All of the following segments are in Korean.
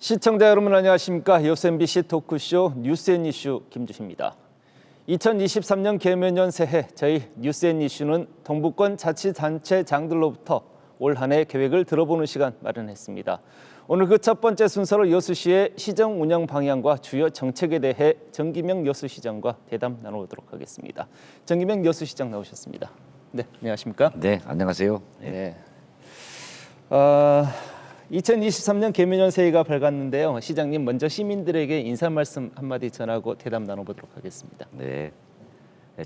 시청자 여러분 안녕하십니까. 여수 MBC 토크쇼 뉴스앤이슈 김주희입니다. 2023년 개묘년 새해 저희 뉴스앤이슈는 동부권 자치단체장들로부터 올 한 해 계획을 들어보는 시간 마련했습니다. 오늘 그 첫 번째 순서로 여수시의 시정 운영 방향과 주요 정책에 대해 정기명 여수시장과 대담 나눠보도록 하겠습니다. 정기명 여수시장 나오셨습니다. 네, 안녕하십니까? 네, 안녕하세요. 네. 2023년 개묘년 새해가 밝았는데요. 시장님 먼저 시민들에게 인사 말씀 한마디 전하고 대담 나눠보도록 하겠습니다. 네,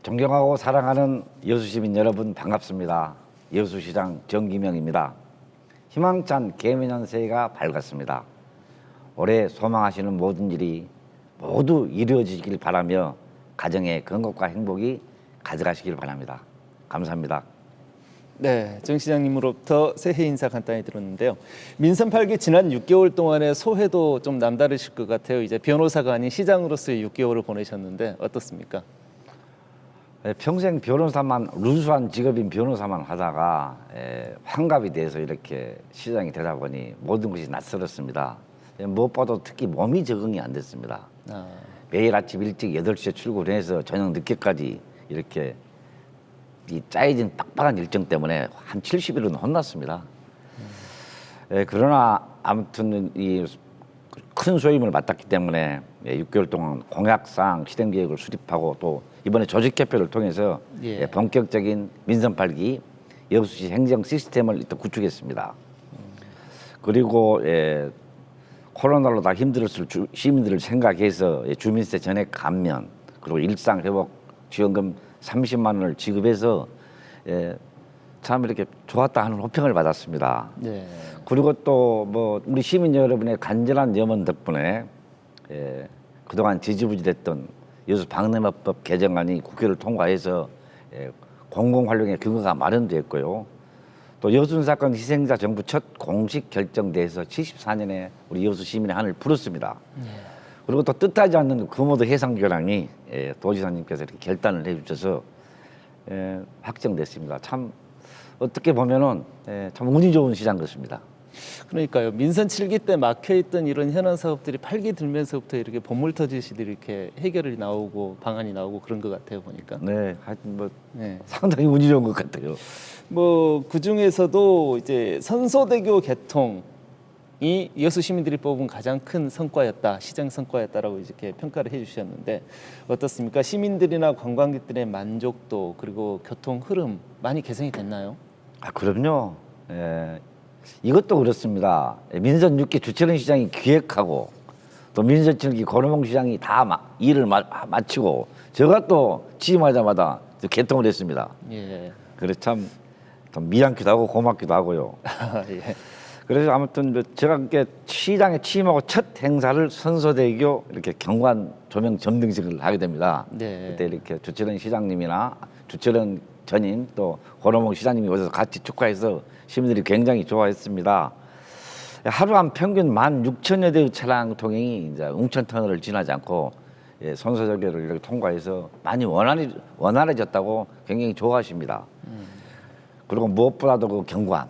존경하고 사랑하는 여수 시민 여러분 반갑습니다. 여수시장 정기명입니다. 희망찬 개묘년 새해가 밝았습니다. 올해 소망하시는 모든 일이 모두 이루어지길 바라며 가정의 건강과 행복이 가져가시길 바랍니다. 감사합니다. 네, 정 시장님으로부터 새해 인사 간단히 들었는데요. 민선 8기 지난 6개월 동안의 소회도 좀 남다르실 것 같아요. 이제 변호사가 아닌 시장으로서의 6개월을 보내셨는데 어떻습니까? 평생 변호사만 루수한 직업인 변호사만 하다가 환갑이 돼서 이렇게 시장이 되다 보니 모든 것이 낯설었습니다. 무엇보다도 특히 몸이 적응이 안 됐습니다. 매일 아침 일찍 8시에 출근해서 저녁 늦게까지 이렇게 이 짜여진 빡빡한 일정 때문에 한 70일은 혼났습니다. 그러나 아무튼 이 큰 소임을 맡았기 때문에 6개월 동안 공약사항 실행계획을 수립하고 또 이번에 조직 개표를 통해서 본격적인 민선 8기 여수시 행정 시스템을 또 구축했습니다. 그리고 코로나로 다 힘들었을 시민들을 생각해서 주민세 전액 감면 그리고 일상회복 지원금 30만 원을 지급해서 참 이렇게 좋았다 하는 호평을 받았습니다. 네. 그리고 또 뭐 우리 시민 여러분의 간절한 염원 덕분에 그동안 지지부진했던 여수 박람회법 개정안이 국회를 통과해서 공공활용의 근거가 마련됐고요. 또 여순 사건 희생자 정부 첫 공식 결정돼서 74년에 우리 여수 시민의 한을 풀었습니다. 그리고 또 뜻하지 않는 금오도 해상교량이 도지사님께서 이렇게 결단을 해주셔서 확정됐습니다. 참 어떻게 보면은 참 운이 좋은 시장 같습니다. 그러니까요. 민선 7기 때 막혀있던 이런 현안 사업들이 8기 들면서부터 이렇게 본물 터지시듯이 이렇게 해결이 나오고 방안이 나오고 그런 것 같아요 보니까. 네, 하여튼 뭐 상당히 운이 좋은 것 같아요. 뭐 그 중에서도 이제 선소대교 개통이 여수 시민들이 뽑은 가장 큰 성과였다, 시장 성과였다라고 이렇게 평가를 해주셨는데 어떻습니까? 시민들이나 관광객들의 만족도 그리고 교통 흐름 많이 개선이 됐나요? 그럼요. 이것도 그렇습니다. 민선 6기 주철은 시장이 기획하고 또 민선 7기 권호봉 시장이 다 일을 마치고 제가 또 취임하자마자 개통을 했습니다. 그래서 참 미안기도 하고 고맙기도 하고요. 그래서 아무튼 제가 이렇게 시장에 취임하고 첫 행사를 선소대교 이렇게 경관 조명 점등식을 하게 됩니다. 그때 이렇게 주철은 시장님이나 주철은 전임 또 권호봉 시장님이 오셔서 같이 축하해서 시민들이 굉장히 좋아했습니다. 하루 한 평균 16,000여 대의 차량 통행이 이제 웅천터널을 지나지 않고 선소대교를 이렇게 통과해서 많이 원활해졌다고 굉장히 좋아하십니다. 그리고 무엇보다도 그 경관,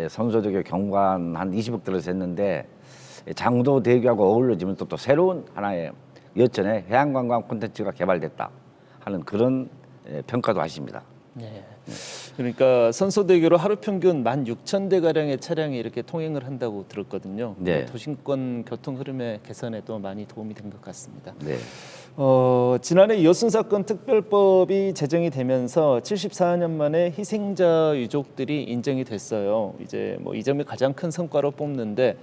선소대교 경관 한 20억 들어서 했는데 장도대교하고 어울려지면 또 새로운 하나의 여천의 해양관광 콘텐츠가 개발됐다 하는 그런 평가도 하십니다. 그러니까 선소대교로 하루 평균 16,000대 가량의 차량이 이렇게 통행을 한다고 들었거든요. 도심권 교통 흐름의 개선에도 많이 도움이 된 것 같습니다. 지난해 여순 사건 특별법이 제정이 되면서 74년 만에 희생자 유족들이 인정이 됐어요. 이제 뭐 이 점이 가장 큰 성과로 뽑는데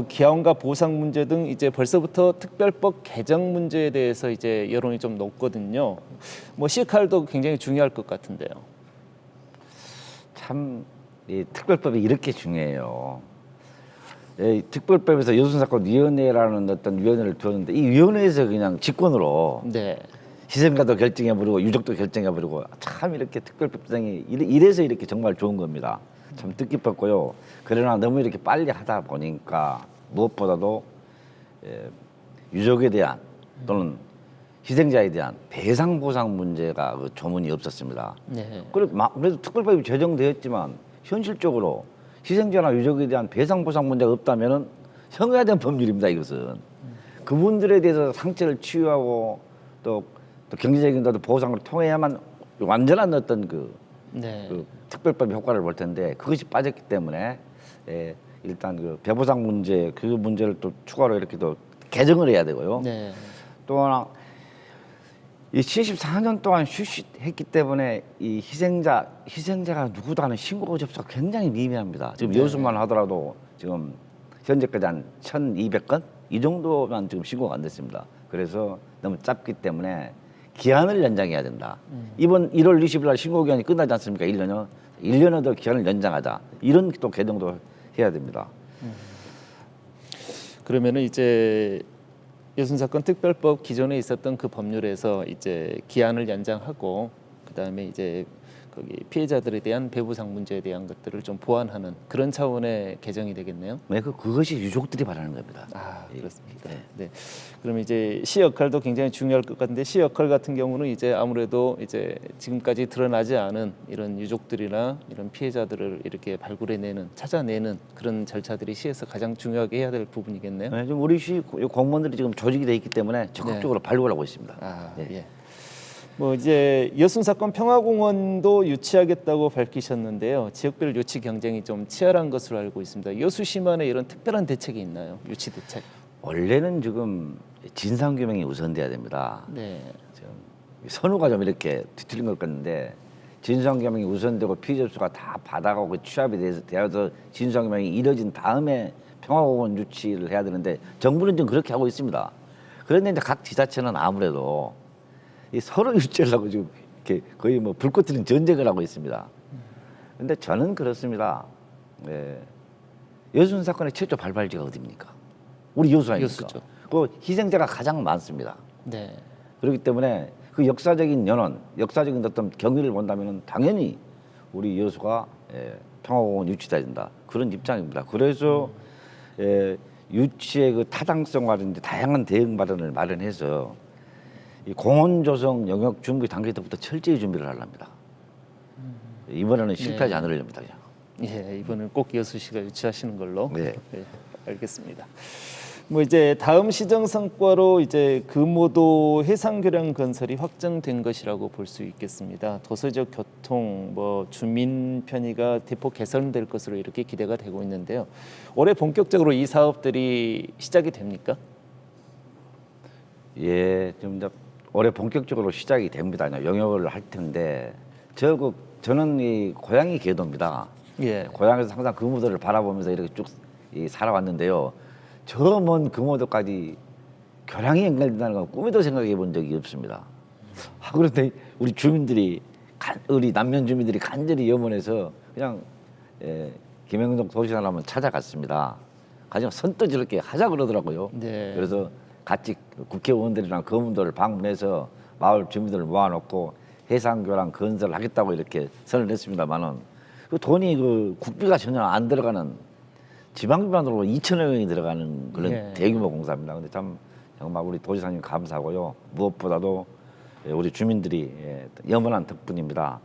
기아원과 보상 문제 등 이제 벌써부터 특별법 개정 문제에 대해서 이제 여론이 좀 높거든요. 뭐 시칼도 굉장히 중요할 것 같은데요. 참 이 특별법이 이렇게 중요해요. 특별법에서 여순사건위원회라는 어떤 위원회를 두었는데 이 위원회에서 그냥 직권으로 희생자도 결정해버리고 유족도 결정해버리고 참 이렇게 특별법 제정이 이래서 이렇게 정말 좋은 겁니다. 참 뜻깊었고요. 그러나 너무 이렇게 빨리 하다 보니까 무엇보다도 유족에 대한 또는 희생자에 대한 배상 보상 문제가 그 조문이 없었습니다. 그래도 특별법이 제정되었지만 현실적으로 희생자나 유족에 대한 배상 보상 문제가 없다면은 형해야 되는 법률입니다. 이것은 그분들에 대해서 상처를 치유하고 또 경제적인 보상을 통해야만 완전한 어떤 네. 그 특별법 효과를 볼 텐데 그것이 빠졌기 때문에 일단 그 배보상 문제 그 문제를 또 추가로 이렇게 또 개정을 해야 되고요. 네. 또 하나 이 74년 동안 휴식했기 때문에 이 희생자가 누구도 하는 신고 접수가 굉장히 미미합니다. 지금 네. 여수만 하더라도 지금 현재까지 한 1,200건 이 정도만 지금 신고가 안 됐습니다. 그래서 너무 짧기 때문에 기한을 연장해야 된다. 이번 1월 20일 날 신고 기한이 끝나지 않습니까? 1년을 더 기한을 연장하자. 이런 또 개정도 해야 됩니다. 그러면은 이제 여순사건 특별법 기존에 있었던 그 법률에서 이제 기한을 연장하고 그다음에 이제 거기 피해자들에 대한 배부상 문제에 대한 것들을 좀 보완하는 그런 차원의 개정이 되겠네요. 네, 그것이 유족들이 바라는 겁니다. 아, 그렇습니다. 네. 네. 그러면 이제 시 역할도 굉장히 중요할 것 같은데 시 역할 같은 경우는 이제 아무래도 이제 지금까지 드러나지 않은 이런 유족들이나 이런 피해자들을 이렇게 발굴해내는 찾아내는 그런 절차들이 시에서 가장 중요하게 해야 될 부분이겠네요. 네, 지금 우리 시 공무원들이 지금 조직이 돼 있기 때문에 적극적으로 발굴하고 있습니다. 아, 네. 예. 뭐 이제 여순사건 평화공원도 유치하겠다고 밝히셨는데요. 지역별 유치 경쟁이 좀 치열한 것으로 알고 있습니다. 여수시만의 이런 특별한 대책이 있나요? 유치 대책? 원래는 지금 진상 규명이 우선돼야 됩니다. 네. 지금 선우가 좀 이렇게 뒤틀린 것 같는데 진상 규명이 우선되고 피의 접수가 다 받아가고 취합이 되어서 진상 규명이 이뤄진 다음에 평화공원 유치를 해야 되는데 정부는 지금 그렇게 하고 있습니다. 그런데 이제 각 지자체는 아무래도 이 서로 유치하려고 지금 이렇게 거의 뭐 불꽃 튀는 전쟁을 하고 있습니다. 그런데 저는 그렇습니다. 여순 사건의 최초 발발지가 어디입니까? 우리 여수 아닙니까? 여수죠. 그 희생자가 가장 많습니다. 네. 그렇기 때문에 그 역사적인 연원, 역사적인 어떤 경위를 본다면은 당연히 우리 여수가 평화공원 유치돼야 된다. 그런 입장입니다. 그래서 유치의 그 타당성과든지 다양한 대응 마련을 마련해서 이 공원 조성 영역 준비 단계 때부터 철저히 준비를 하랍니다. 이번에는 실패하지 네. 않으려합니다. 그냥. 예, 이번엔 꼭 여수시가 유치하시는 걸로. 네. 네, 알겠습니다. 뭐 이제 다음 시정 성과로 이제 금오도 해상교량 건설이 확정된 것이라고 볼 수 있겠습니다. 도서적 교통, 뭐 주민 편의가 대폭 개선될 것으로 이렇게 기대가 되고 있는데요. 올해 본격적으로 이 사업들이 시작이 됩니까? 예, 좀 더 올해 본격적으로 시작이 됩니다. 영역을 할 텐데 저는 이 고양이 궤도입니다. 예. 고향에서 항상 금오도를 바라보면서 이렇게 쭉 살아왔는데요. 저 먼 금오도까지 교량이 연결된다는 건 꿈에도 생각해 본 적이 없습니다. 그런데 우리 주민들이 우리 남면 주민들이 간절히 염원해서 그냥 김영동 도시사를 한번 찾아갔습니다. 가장 선뜻 이렇게 하자 그러더라고요. 네. 그래서 같이 국회의원들이랑 검은도를 방문해서 마을 주민들을 모아놓고 해상교량 건설을 하겠다고 이렇게 선을 냈습니다만은 그 돈이 그 국비가 전혀 안 들어가는 지방비만으로 2천억 원이 들어가는 그런 예. 대규모 공사입니다. 근데 참 정말 우리 도지사님 감사하고요. 무엇보다도 우리 주민들이 염원한 덕분입니다.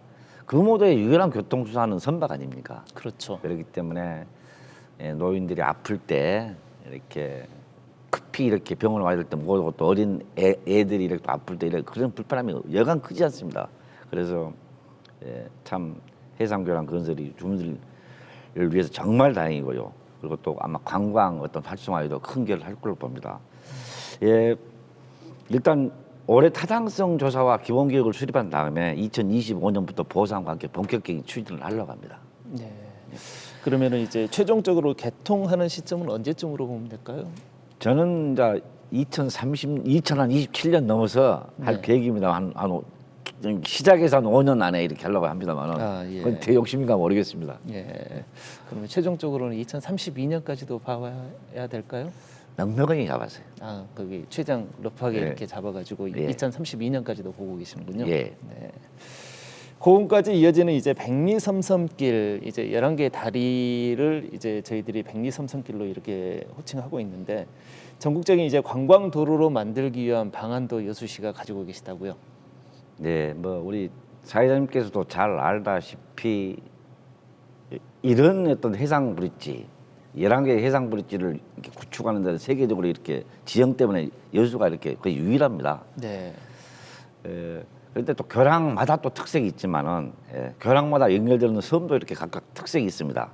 금오도의 유일한 교통수단은 선박 아닙니까? 그렇죠. 그렇기 때문에 노인들이 아플 때 이렇게 급히 이렇게 병원을 와야 될 때 모두 또 어린 애들이 이렇게 아플 때 이렇게 그런 불편함이 여간 크지 않습니다. 그래서 참 해상교량 건설이 주민들을 위해서 정말 다행이고요. 그리고 또 아마 관광 어떤 활성화에도 큰 기여를 할 걸로 봅니다. 일단 올해 타당성 조사와 기본 계획을 수립한 다음에 2025년부터 보상과 함께 본격적인 추진을 하려고 합니다. 네. 그러면은 이제 최종적으로 개통하는 시점은 언제쯤으로 보면 될까요? 저는 이제 2027년 넘어서 할 네. 계획입니다. 한 시작해서 한 5년 안에 이렇게 하려고 합니다만은 아, 예. 그건 제 욕심인가 모르겠습니다. 예. 그러면 최종적으로는 2032년까지도 봐야 될까요? 넉넉하게 잡았어요. 아, 거기 최장 러프하게 예. 이렇게 잡아가지고 예. 2032년까지도 보고 계시는군요. 예. 네. 고흥까지 이어지는 이제 백리섬섬길 이제 11개의 다리를 이제 저희들이 백리섬섬길로 이렇게 호칭하고 있는데 전국적인 이제 관광 도로로 만들기 위한 방안도 여수시가 가지고 계시다고요. 네, 뭐 우리 사회자님께서도 잘 알다시피 이런 어떤 해상 브릿지 11개의 해상 브릿지를 이렇게 구축하는 데는 세계적으로 이렇게 지형 때문에 여수가 이렇게 거의 유일합니다. 네. 그런데 또 교량마다 또 특색이 있지만은 교량마다 연결되는 섬도 이렇게 각각 특색이 있습니다.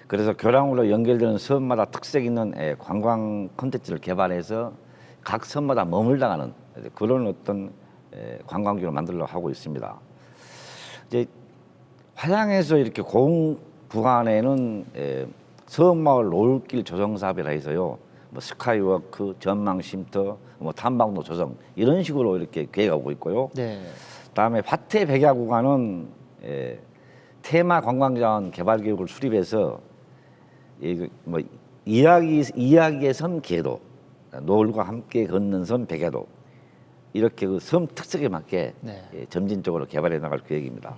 그래서 교량으로 연결되는 섬마다 특색 있는 관광 콘텐츠를 개발해서 각 섬마다 머물다가는 그런 어떤 관광지로 만들려고 하고 있습니다. 이제 화양에서 이렇게 고흥 구간에는 섬마을 노을길 조성 사업이라 해서요, 뭐 스카이워크, 전망 쉼터, 뭐 탐방로 조성 이런 식으로 이렇게 계획하고 있고요. 네. 그다음에 화태 백야 구간은 테마 관광자원 개발 계획을 수립해서 뭐 이야기의 섬 계도, 노을과 함께 걷는 섬 백야도 이렇게 그 섬 특색에 맞게 네. 점진적으로 개발해 나갈 계획입니다.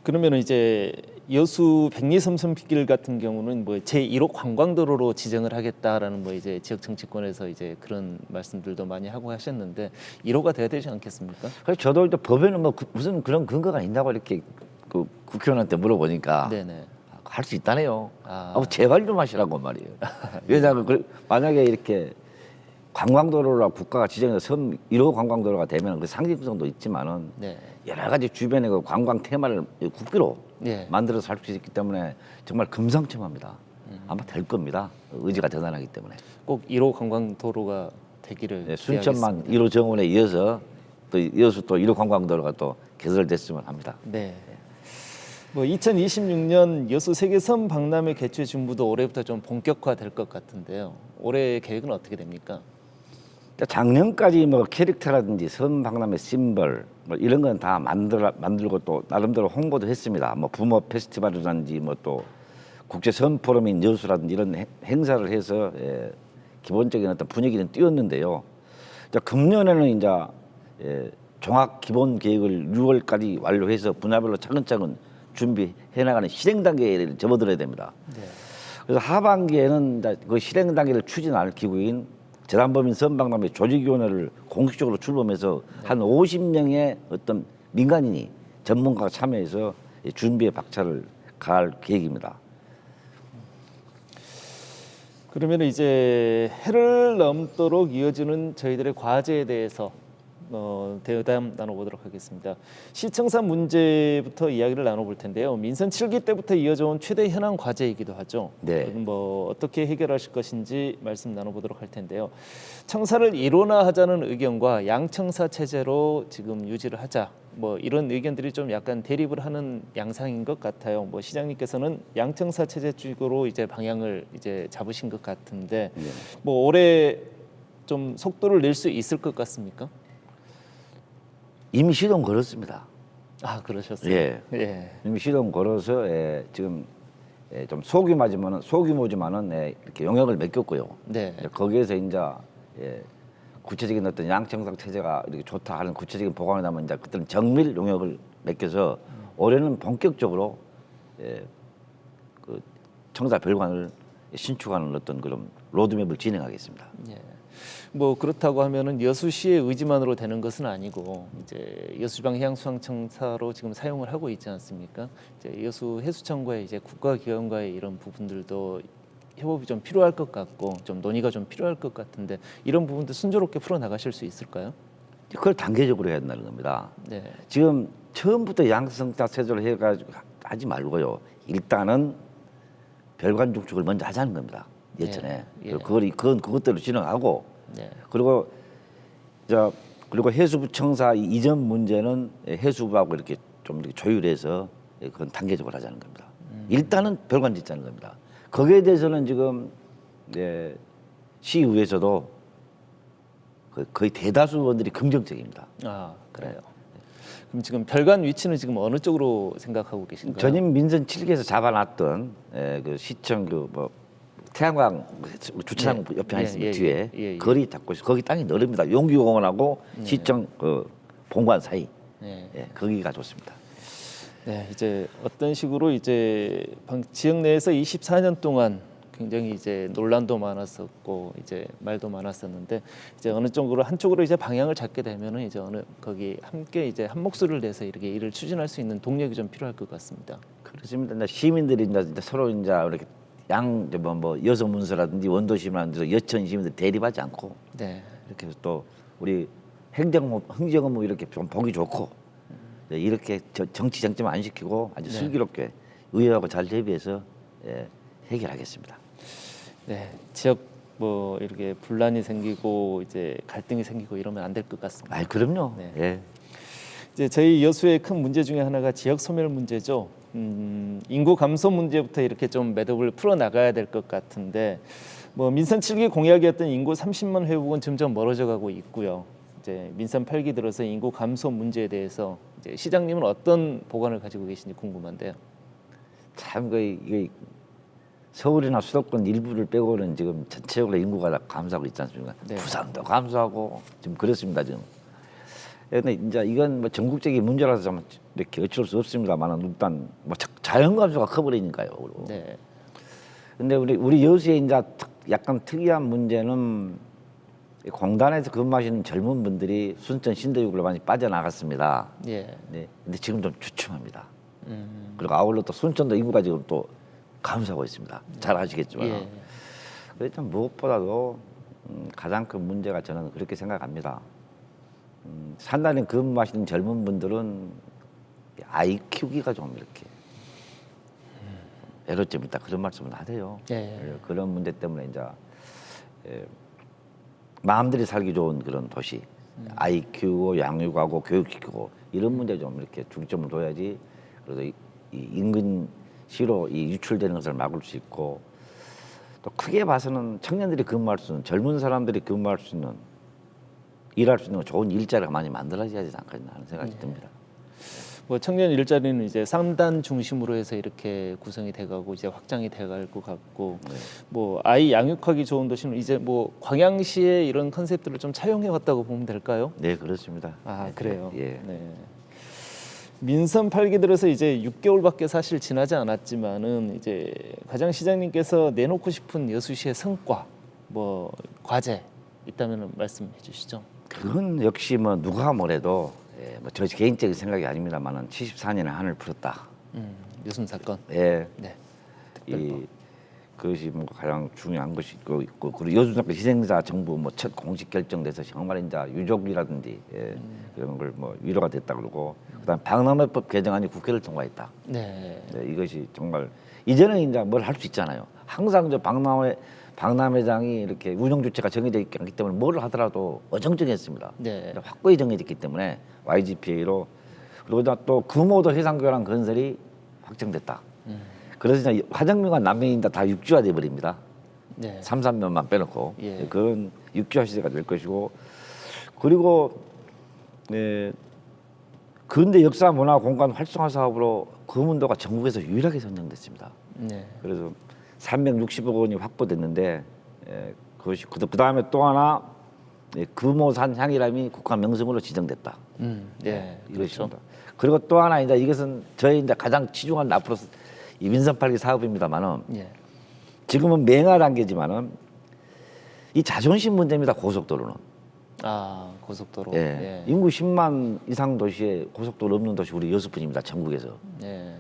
그러면 이제 여수 백리섬섬길 같은 경우는 뭐 제1호 관광도로로 지정을 하겠다라는 뭐 이제 지역 정치권에서 이제 그런 말씀들도 많이 하고 하셨는데 1호가 돼야 되지 않겠습니까? 그래서 저도 또 법에는 뭐 무슨 그런 근거가 있냐고 이렇게 그 국회의원한테 물어보니까 네네. 할 수 있다네요. 아. 제발 좀 하시라고 말이에요. 왜냐하면 만약에 이렇게 관광도로라 국가가 지정해서 섬 1호 관광도로가 되면 그 상징성도 있지만은 네. 여러 가지 주변의 그 관광 테마를 국비로 네. 만들어서 할 수 있기 때문에 정말 금상첨화입니다. 아마 될 겁니다. 의지가 대단하기 때문에. 꼭 1호 관광도로가 되기를 순천만 기대하겠습니다. 1호 정원에 이어서 또 이어서 또 1호 관광도로가 또 개설됐으면 합니다. 네. 뭐 2026년 여수 세계섬 박람회 개최 준비도 올해부터 좀 본격화될 것 같은데요. 올해 계획은 어떻게 됩니까? 작년까지 뭐 캐릭터라든지 섬 박람회 심벌 뭐 이런 건 다 만들고 또 나름대로 홍보도 했습니다. 뭐 부모 페스티벌이라든지 뭐 또 국제 섬 포럼인 여수라든지 이런 행사를 해서 기본적인 어떤 분위기는 띄웠는데요. 금년에는 이제 종합 기본 계획을 6월까지 완료해서 분야별로 차근차근 준비해 나가는 실행 단계를 접어들어야 됩니다. 네. 그래서 하반기에는 이제 그 실행 단계를 추진할 기구인 재단법인 섬박람회 조직위원회를 공식적으로 출범해서 한 50명의 어떤 민간인이 전문가가 참여해서 준비에 박차를 가할 계획입니다. 그러면 이제 해를 넘도록 이어지는 저희들의 과제에 대해서 대담 나눠보도록 하겠습니다. 시청사 문제부터 이야기를 나눠볼 텐데요. 민선 7기 때부터 이어져온 최대 현안 과제이기도 하죠. 네. 뭐 어떻게 해결하실 것인지 말씀 나눠보도록 할 텐데요. 청사를 일원화하자는 의견과 양청사 체제로 지금 유지를 하자. 뭐 이런 의견들이 좀 약간 대립을 하는 양상인 것 같아요. 뭐 시장님께서는 양청사 체제 쪽으로 이제 방향을 이제 잡으신 것 같은데, 네. 뭐 올해 좀 속도를 낼 수 있을 것 같습니까? 이미 시동 걸었습니다. 아, 그러셨어요. 예. 예. 이미 시동 걸어서 지금 좀 소규모지만은 이렇게 용역을 맡겼고요. 네. 거기에서 이제 구체적인 어떤 양청사 체제가 이렇게 좋다 하는 구체적인 보관을 하면 이제 그때는 정밀 용역을 맡겨서 올해는 본격적으로 그 청사 별관을 신축하는 어떤 그런 로드맵을 진행하겠습니다. 예. 뭐 그렇다고 하면은 여수시의 의지만으로 되는 것은 아니고 이제 여수지방 해양수산청사로 지금 사용을 하고 있지 않습니까? 이제 여수 해수청과의 이제 국가기관과의 이런 부분들도 협업이 좀 필요할 것 같고 좀 논의가 좀 필요할 것 같은데 이런 부분도 순조롭게 풀어 나가실 수 있을까요? 그걸 단계적으로 해야 된다는 겁니다. 네. 지금 처음부터 양성자 체제로 해가지고 하지 말고요. 일단은 별관 중축을 먼저 하자는 겁니다. 예전에. 예. 그건 그것대로 진행하고 네. 그리고 해수부 청사 이전 문제는 해수부하고 이렇게 좀 이렇게 조율해서 그건 단계적으로 하자는 겁니다. 일단은 별관 짓자는 겁니다. 거기에 대해서는 지금 시의회에서도 거의 대다수 의원들이 긍정적입니다. 아, 그래요. 그럼 지금 별관 위치는 지금 어느 쪽으로 생각하고 계신가요? 전임 민선 7기에서 잡아놨던 그 시청 뭐 태양광 주차장 옆에 있습니다. 뒤에 거리 잡고 있어. 거기 땅이 넓습니다. 용기공원하고 시청 그 본관 사이. 거기가 좋습니다. 네, 이제 어떤 식으로 이제 지역 내에서 24년 동안 굉장히 이제 논란도 많았었고 이제 말도 많았었는데 이제 어느 쪽으로 한쪽으로 이제 방향을 잡게 되면은 이제 거기 함께 이제 한 목소리를 내서 이렇게 일을 추진할 수 있는 동력이 좀 필요할 것 같습니다. 그렇습니다. 이제 시민들이 이제 서로 이제 이렇게 뭐 여성 문서라든지 원도심이라든지 여천 시민들 대립하지 않고 네. 이렇게 해서 또 우리 행정업무 이렇게 좀 보기 좋고 이렇게 정치 쟁점 안 시키고 아주 네. 슬기롭게 의회하고 잘 대비해서 해결하겠습니다. 네. 지역 뭐 이렇게 분란이 생기고 이제 갈등이 생기고 이러면 안 될 것 같습니다. 아, 그럼요. 네. 예. 이제 저희 여수의 큰 문제 중에 하나가 지역 소멸 문제죠. 인구 감소 문제부터 이렇게 좀 매듭을 풀어 나가야 될 것 같은데 뭐 민선 7기 공약이었던 인구 30만 회복은 점점 멀어져 가고 있고요. 이제 민선 8기 들어서 인구 감소 문제에 대해서 이제 시장님은 어떤 보관을 가지고 계신지 궁금한데요. 참 이게 서울이나 수도권 일부를 빼고는 지금 전체적으로 인구가 다 감소하고 있지 않습니까? 네. 부산도 감소하고 지금 그렇습니다 지금. 근데 이제 이건 뭐 전국적인 문제라서 좀 이렇게 어쩔 수 없습니다만은 일단 뭐 자연 감소가 커버리니까요. 네. 근데 우리 여수의 이제 약간 특이한 문제는 공단에서 근무하시는 젊은 분들이 순천 신도육으로 많이 빠져나갔습니다. 예. 네. 근데 지금 좀 주춤합니다. 그리고 아울러 또 순천도 인구가 지금 또 감소하고 있습니다. 잘 아시겠지만. 예. 그래서 무엇보다도 가장 큰 문제가 저는 그렇게 생각합니다. 산단에 근무하시는 젊은 분들은 아이 키우기가 좀 이렇게 애로점이 있다 그런 말씀을 하세요. 예. 그런 문제 때문에 이제 마음들이 살기 좋은 그런 도시, 아이 키우고 양육하고 교육시키고 이런 문제 좀 이렇게 중점을 둬야지. 그래서 이 인근 시로 이 유출되는 것을 막을 수 있고 또 크게 봐서는 청년들이 근무할 수 있는 젊은 사람들이 근무할 수 있는 일할 수 있는 좋은 일자리가 많이 만들어져야 되지 않겠나 하는 생각이 듭니다. 뭐 청년 일자리는 이제 상단 중심으로 해서 이렇게 구성이 돼가고 이제 확장이 돼갈 것 같고 네. 뭐 아이 양육하기 좋은 도시는 이제 뭐 광양시의 이런 컨셉들을 좀 차용해 왔다고 보면 될까요? 네, 그렇습니다. 아 네, 그래요. 예. 네. 민선 8기 들어서 이제 6개월밖에 사실 지나지 않았지만은 이제 과장 시장님께서 내놓고 싶은 여수시의 성과, 뭐 과제 있다면 말씀해 주시죠. 그건 역시 뭐 누가 뭐래도 뭐저 개인적인 생각이 아닙니다만은 74년에 한을 풀었다. 유순 사건. 예. 네. 그것이 뭐 가장 중요한 것이 있고 그리고 여수사건 희생자 정부 뭐 첫 공식 결정돼서 정말 이제 유족이라든지 그런 걸 뭐 위로가 됐다 그러고 그다음 박람회법 개정안이 국회를 통과했다. 네. 네, 이것이 정말 이제는 이제 뭘 할 수 있잖아요. 항상 저 박람회장이 이렇게 운영 주체가 정해져 있기 때문에 뭘 하더라도 어정쩡했습니다. 네. 확고히 정해졌기 때문에 YGPA로 그리고 또 금호도 해상교량 건설이 확정됐다. 그래서 이제 화정면과 남면이 다 육지화돼 버립니다. 네. 3, 3면만 빼놓고 예. 그건 육지화 시대가 될 것이고 그리고 근대 역사 문화 공간 활성화 사업으로 금운도가 전국에서 유일하게 선정됐습니다. 네. 그래서 360억 원이 확보됐는데 그것이 그 다음에 또 하나 금오산 향이람이 국가 명성으로 지정됐다. 네. 이것입니다. 그리고 또 하나 이제 이것은 저희 이제 가장 치중한 앞으로 이 민선 8기 사업입니다만은 예. 지금은 맹화 단계지만은 이 자존심 문제입니다. 고속도로는. 아 고속도로. 예. 인구 10만 이상 도시에 고속도로 없는 도시 우리 여수뿐입니다. 전국에서. 예.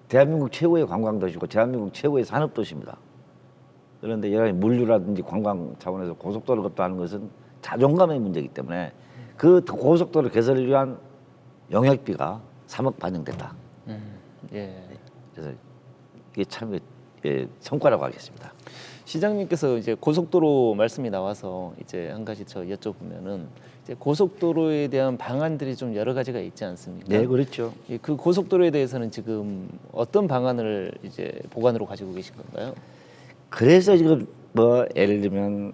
대한민국 최고의 관광 도시고 대한민국 최고의 산업 도시입니다. 그런데 여러 가지 물류라든지 관광 차원에서 고속도로를 없다는 것은 자존감의 문제이기 때문에 그 고속도로 개설을 위한 용역비가 3억 반영됐다. 예. 그래서 이게 참 성과라고 하겠습니다. 시장님께서 이제 고속도로 말씀이 나와서 이제 한 가지 저 여쭤보면은 이제 고속도로에 대한 방안들이 좀 여러 가지가 있지 않습니까? 네, 그렇죠. 그 고속도로에 대해서는 지금 어떤 방안을 이제 보관으로 가지고 계신 건가요? 그래서 지금 뭐 예를 들면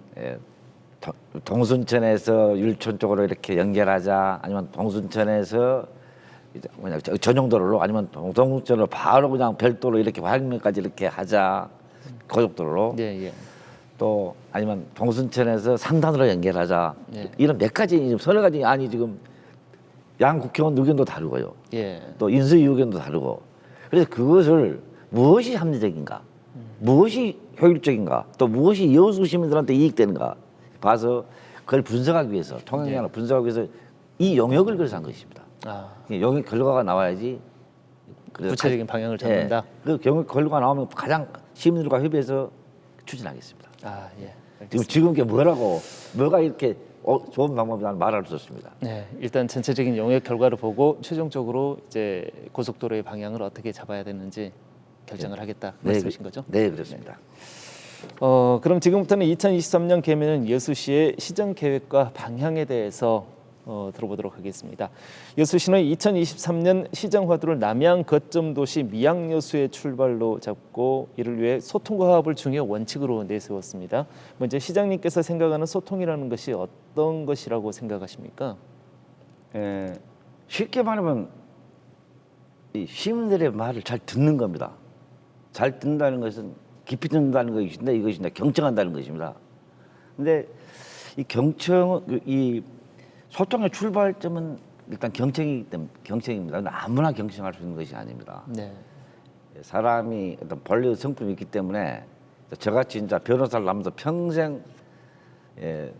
동순천에서 율촌 쪽으로 이렇게 연결하자 아니면 동순천에서 이제 뭐냐 전용도로로 아니면 동순천으로 바로 그냥 별도로 이렇게 화양면까지 이렇게 하자 고속도로로 네, 예. 또 아니면 동순천에서 상단으로 연결하자 예. 이런 몇 가지 지금 서너 가지 안이 지금 양 국회의원 의견도 다르고요. 예. 또 인수위 의견도 다르고 그래서 그것을 무엇이 합리적인가 무엇이 효율적인가 또 무엇이 여수 시민들한테 이익되는가 봐서 그걸 분석하기 위해서 통행량을 분석하기 위해서 이 용역을 그래서 한 것입니다. 아, 용역 결과가 나와야지 구체적인 방향을 잡는다. 그 경우 결과가 나오면 가장 시민들과 협의해서 추진하겠습니다. 아, 예. 지금 게 뭐가 이렇게 좋은 방법이라는 말할 수 없습니다. 네, 일단 전체적인 영역 결과를 보고 최종적으로 이제 고속도로의 방향을 어떻게 잡아야 되는지 결정을 하겠다 말씀이신 거죠? 네, 그렇습니다. 그럼 지금부터는 2023년 개면은 여수시의 시정 계획과 방향에 대해서 들어보도록 하겠습니다. 여수시는 2023년 시정 화두를 남양 거점 도시 미양 여수의 출발로 잡고 이를 위해 소통과 화합을 중요 원칙으로 내세웠습니다. 먼저 시장님께서 생각하는 소통이라는 것이 어떤 것이라고 생각하십니까? 쉽게 말하면 이 시민들의 말을 잘 듣는 겁니다. 잘 듣는다는 것은 깊이 듣는다는 것인데 이것이 경청한다는 것입니다. 근데 이 소통의 출발점은 일단 경청입니다. 근데 아무나 경청할 수 있는 것이 아닙니다. 네. 사람이 어떤 본래의 성품이 있기 때문에 저같이 진짜 변호사를 하면서 평생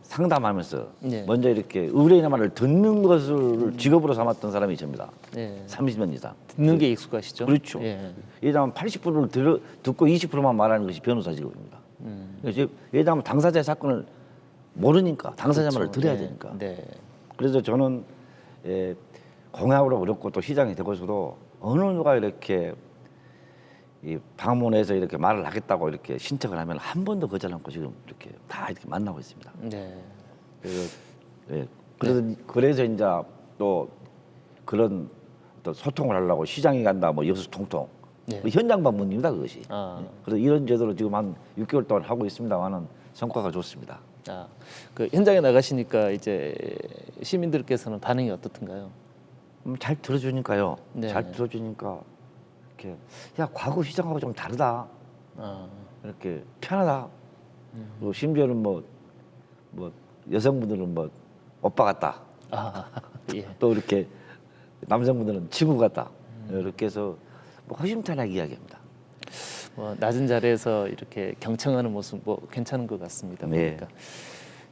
상담하면서 네. 먼저 이렇게 의뢰인의 말을 듣는 것을 직업으로 삼았던 사람이 접니다. 네. 30년 이상. 듣는 게 익숙하시죠? 그렇죠. 예. 예를 들면 80%를 듣고 20%만 말하는 것이 변호사 직업입니다. 그래서 예를 들면 당사자의 사건을 모르니까 당사자 말을 그렇죠. 들어야 네. 되니까. 네. 그래서 저는 공약으로 그렇고 또 시장이 되고서도 어느 누가 이렇게 이 방문해서 이렇게 말을 하겠다고 이렇게 신청을 하면 한 번도 거절 않고 지금 이렇게 다 이렇게 만나고 있습니다. 네. 그래서 이제 또 그런 또 소통을 하려고 시장에 간다 뭐 여수 통통 네. 현장 방문입니다 그것이. 아. 그래서 이런 제도로 지금 한 6개월 동안 하고 있습니다만은 성과가 좋습니다. 그 현장에 나가시니까 이제 시민들께서는 반응이 어떻던가요? 잘 들어주니까요. 네. 잘 들어주니까 이렇게 야 과거 시장하고 좀 다르다. 아, 이렇게 편하다. 그리고 심지어는 뭐 여성분들은 뭐 오빠 같다. 예. 또 이렇게 남성분들은 친구 같다. 이렇게 해서 뭐 허심탄회하게 이야기합니다. 낮은 자리에서 이렇게 경청하는 모습 괜찮은 것 같습니다. 네. 보니까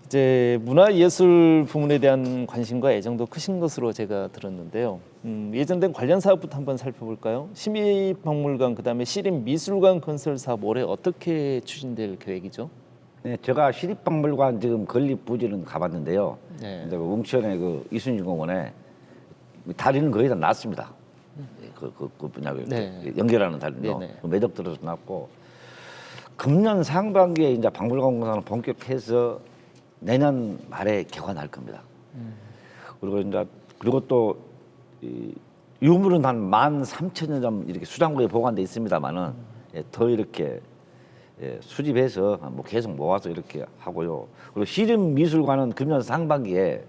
이제 문화예술 부문에 대한 관심과 애정도 크신 것으로 제가 들었는데요. 예정된 관련 사업부터 한번 살펴볼까요? 시립박물관 그다음에 시립미술관 건설 사업 올해 어떻게 추진될 계획이죠? 네, 제가 시립박물관 지금 건립 부지는 가봤는데요. 네. 근데 웅천의 그 이순신공원에 다리는 거의 다 났습니다. 그 뭐냐고 네. 연결하는 다리도 네네. 매듭 들어서 났고 금년 상반기에 이제 박물관 공사는 본격해서 내년 말에 개관할 겁니다. 그리고 또 이 유물은 한 13,000여 점 이렇게 수장고에 보관돼 있습니다만은 더 이렇게 수집해서 뭐 계속 모아서 이렇게 하고요. 그리고 시립미술관은 금년 상반기에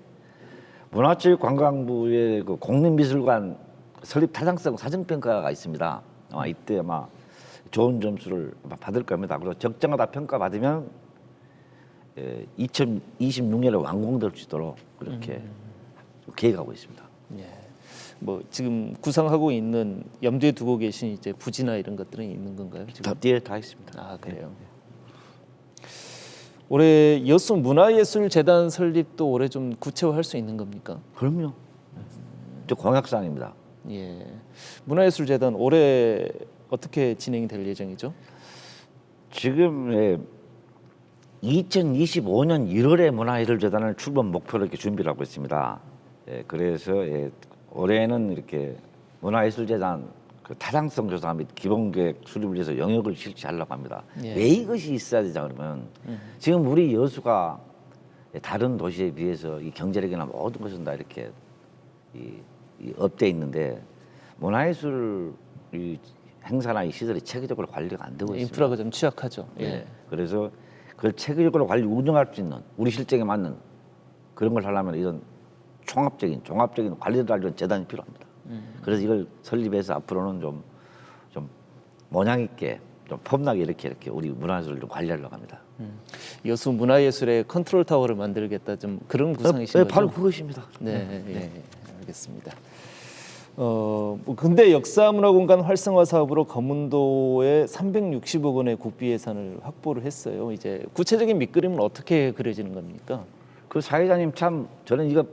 문화체육관광부의 그 공립미술관 설립 타당성 사정평가가 있습니다. 이때 아마 좋은 점수를 받을 겁니다. 그리고 적정하다 평가 받으면 2026년에 완공될 수 있도록 그렇게 계획하고 있습니다. 예. 뭐 지금 구상하고 있는 염두에 두고 계신 이제 부지나 이런 것들은 있는 건가요? 지금? 다 있습니다. 아, 그래요. 올해 여수 문화예술재단 설립도 올해 좀 구체화할 수 있는 겁니까? 그럼요. 저 공약사항입니다. 예. 문화예술재단 올해 어떻게 진행이 될 예정이죠? 지금 2025년 1월에 문화예술재단을 출범 목표로 이렇게 준비를 하고 있습니다. 그래서 올해는 이렇게 문화예술재단 그 타당성 조사 및 기본계획 수립을 위해서 영역을 실시하려고 합니다. 예. 왜 이것이 있어야 되냐 그러면 지금 우리 여수가 다른 도시에 비해서 이 경제력이나 모든 것은 다 이렇게 이 업돼 있는데 문화예술 이 행사나 이 시설이 체계적으로 관리가 안 되고 있습니다. 인프라가 좀 취약하죠. 예. 네. 그래서 그걸 체계적으로 관리 운영할 수 있는 우리 실정에 맞는 그런 걸 하려면 이런 종합적인 관리를 하려는 재단이 필요합니다. 그래서 이걸 설립해서 앞으로는 좀 모양 있게 좀 폼나게 이렇게 우리 문화예술을 좀 관리하려고 합니다. 여수 문화예술의 컨트롤 타워를 만들겠다 좀 그런 구상이신 거죠? 바로 그것입니다. 네, 예, 알겠습니다. 근대 역사문화공간 활성화 사업으로 거문도에 360억 원의 국비 예산을 확보를 했어요. 이제 구체적인 밑그림은 어떻게 그려지는 겁니까? 그 사회자님 참 저는 이거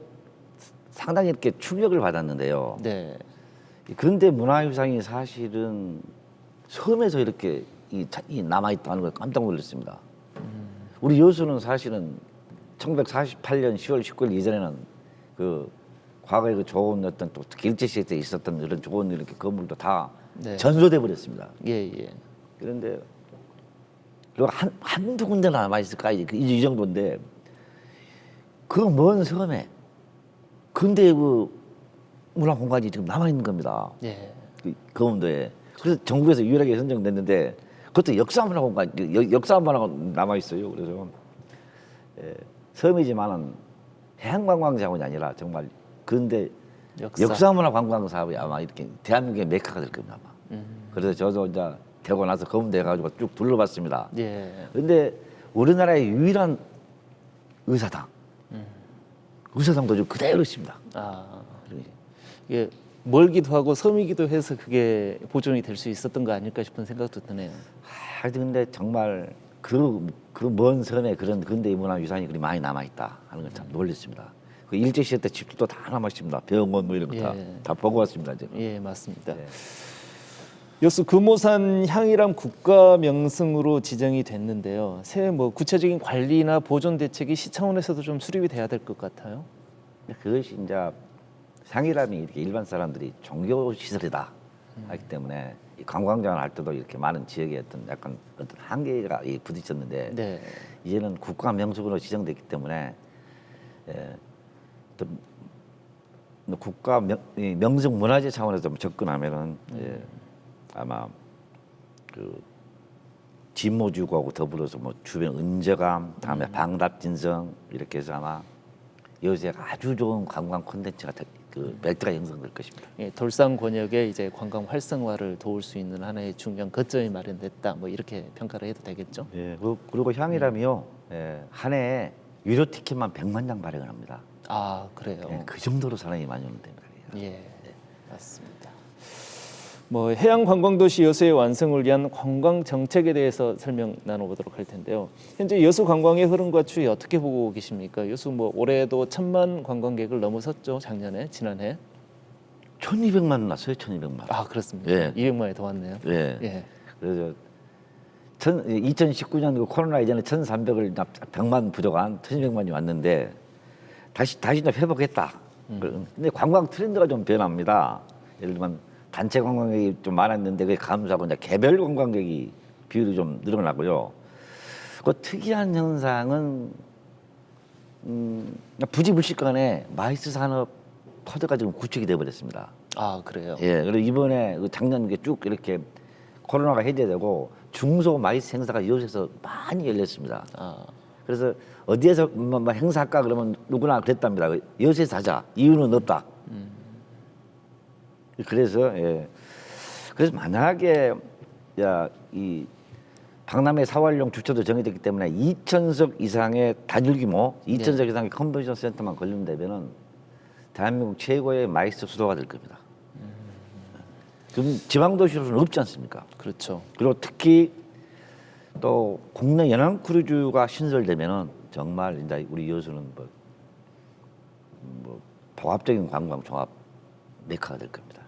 상당히 이렇게 충격을 받았는데요. 네. 근대 문화유산이 사실은 섬에서 이렇게 남아 있다는 걸 깜짝 놀랐습니다. 우리 여수는 사실은 1948년 10월 19일 이전에는 그 과거에 그 좋은 어떤 또 특히 일제시대 때 있었던 이런 좋은 이렇게 건물도 다 네. 전소돼 버렸습니다. 예, 예. 그런데 그리고 한두 군데 남아 있을까 이 정도인데 그 먼 섬에 근대 그 문화 공간이 지금 남아 있는 겁니다. 예. 그 검도에. 그래서 전국에서 유일하게 선정됐는데 그것도 역사 문화 공간, 역사 문화가 남아 있어요. 그래서 섬이지만은 해양관광 자원이 아니라 정말 근대 역사 문화 관광 사업이 아마 이렇게 대한민국의 메카가 될 겁니다. 아마. 그래서 저도 이제 되고 나서 검도해 가지고 쭉 둘러봤습니다. 예. 그런데 우리나라의 유일한 의사당, 의사당도 좀 그대로 있습니다. 아, 이게 멀기도 하고 섬이기도 해서 그게 보존이 될 수 있었던 거 아닐까 싶은 생각도 드네요. 하여튼 근데 정말 그 먼 섬에 그런 근대 문화 유산이 그리 많이 남아 있다 하는 걸 참 놀랐습니다. 그 일제 시대 때 집들도 다 남아 있습니다. 병원 뭐 이런 거 다 보고 왔습니다. 제가. 예, 맞습니다. 네. 여수 금오산 향일암 국가 명승으로 지정이 됐는데요. 새해 뭐 구체적인 관리나 보존 대책이 시 차원에서도 좀 수립이 돼야 될 것 같아요. 그것이 이제 향일암이 이렇게 일반 사람들이 종교 시설이다 하기 때문에 이 관광장을 할 때도 이렇게 많은 지역에 어떤 한계가 부딪혔는데 네. 이제는 국가 명승으로 지정됐기 때문에 또 국가 명승 문화재 차원에서 좀 접근하면은 아마 그 진모주구하고 더불어서 뭐 주변 은저감, 다음에 방답진성 이렇게 해서 아마 여수가 아주 좋은 관광 콘텐츠가 그 벨트가 형성될 것입니다. 예, 돌산 권역의 이제 관광 활성화를 도울 수 있는 하나의 중요한 거점이 마련됐다. 뭐 이렇게 평가를 해도 되겠죠. 예, 그리고 향일암이요, 한 해에 유료 티켓만 100만 장 발행을 합니다. 아, 그래요. 예, 그 정도로 사람이 많이 오는데 말이에요. 예, 맞습니다. 뭐 해양 관광도시 여수의 완성을 위한 관광 정책에 대해서 설명 나눠보도록 할 텐데요. 현재 여수 관광의 흐름과 추이 어떻게 보고 계십니까? 여수 뭐 올해도 1,000만 관광객을 넘어섰죠. 작년에 지난해. 1,200만 났어요. 1,200만. 아, 그렇습니다. 예. 200만이 더 왔네요. 예. 예. 그래서 2019년 그 코로나 이전에 1,300을 100만 부족한 1,200만이 왔는데 다시 좀 회복했다. 근데 관광 트렌드가 좀 변합니다. 예를 들면 단체 관광객이 좀 많았는데 그게 감소하고 이제 개별 관광객이 비율이 좀 늘어나고요. 그 특이한 현상은 부지불식간에 마이스 산업 코드가 지금 구축이 돼버렸습니다. 아, 그래요. 예, 그리고 이번에 작년 쭉 이렇게 코로나가 해제되고 중소 마이스 행사가 여수에서 많이 열렸습니다. 아, 그래서 어디에서 뭐 행사할까 그러면 누구나 그랬답니다. 여수에서 하자. 이유는 없다. 그래서 그래서 만약에 이 박람회 사활용 주차도 정해졌기 때문에 2,000석 이상의 단일 규모, 2,000석 이상의 컨벤션 센터만 걸린다면은 대한민국 최고의 마이스 수도가 될 겁니다. 지금 지방 도시로는 없지 않습니까? 그렇죠. 그리고 특히 또 국내 연안 크루즈가 신설되면은 정말 이제 우리 여수는 뭐 복합적인 관광 종합 메카가 될 겁니다.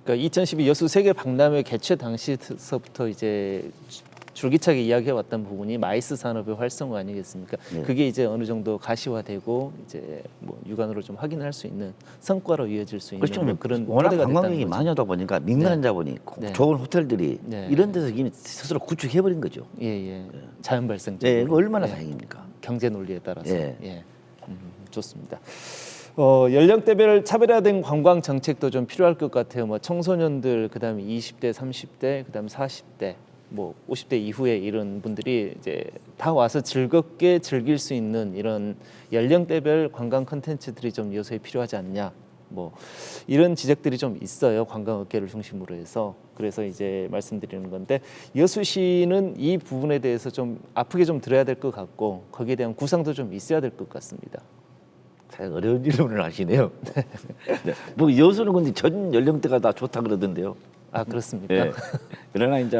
그러니까 2012 여수 세계 박람회 개최 당시서부터 이제 줄기차게 이야기해왔던 부분이 마이스 산업의 활성화 아니겠습니까? 네. 그게 이제 어느 정도 가시화되고 이제 뭐 육안으로 좀 확인할 수 있는 성과로 이어질 수 있는 그렇죠. 뭐 그런 워낙 토대가 관광객이 됐다는 많이 하다 보니까 민간 자본이 네. 좋은 호텔들이 네. 이런 데서 이미 스스로 구축해버린 거죠. 예. 자연 발생적으로. 네, 이거 얼마나 다행입니까? 경제 논리에 따라서. 예. 좋습니다. 연령대별 차별화된 관광 정책도 좀 필요할 것 같아요. 뭐 청소년들, 그다음에 20대, 30대, 그다음에 40대, 뭐 50대 이후에 이런 분들이 이제 다 와서 즐겁게 즐길 수 있는 이런 연령대별 관광 콘텐츠들이 좀 여수에 필요하지 않냐. 뭐 이런 지적들이 좀 있어요. 관광업계를 중심으로 해서. 그래서 이제 말씀드리는 건데 여수시는 이 부분에 대해서 좀 아프게 좀 들어야 될 것 같고 거기에 대한 구상도 좀 있어야 될 것 같습니다. 참 어려운 질문을 하시네요. 네. 뭐 여수는 근데 전 연령대가 다 좋다 그러던데요. 아, 그렇습니까? 예. 그러나 이제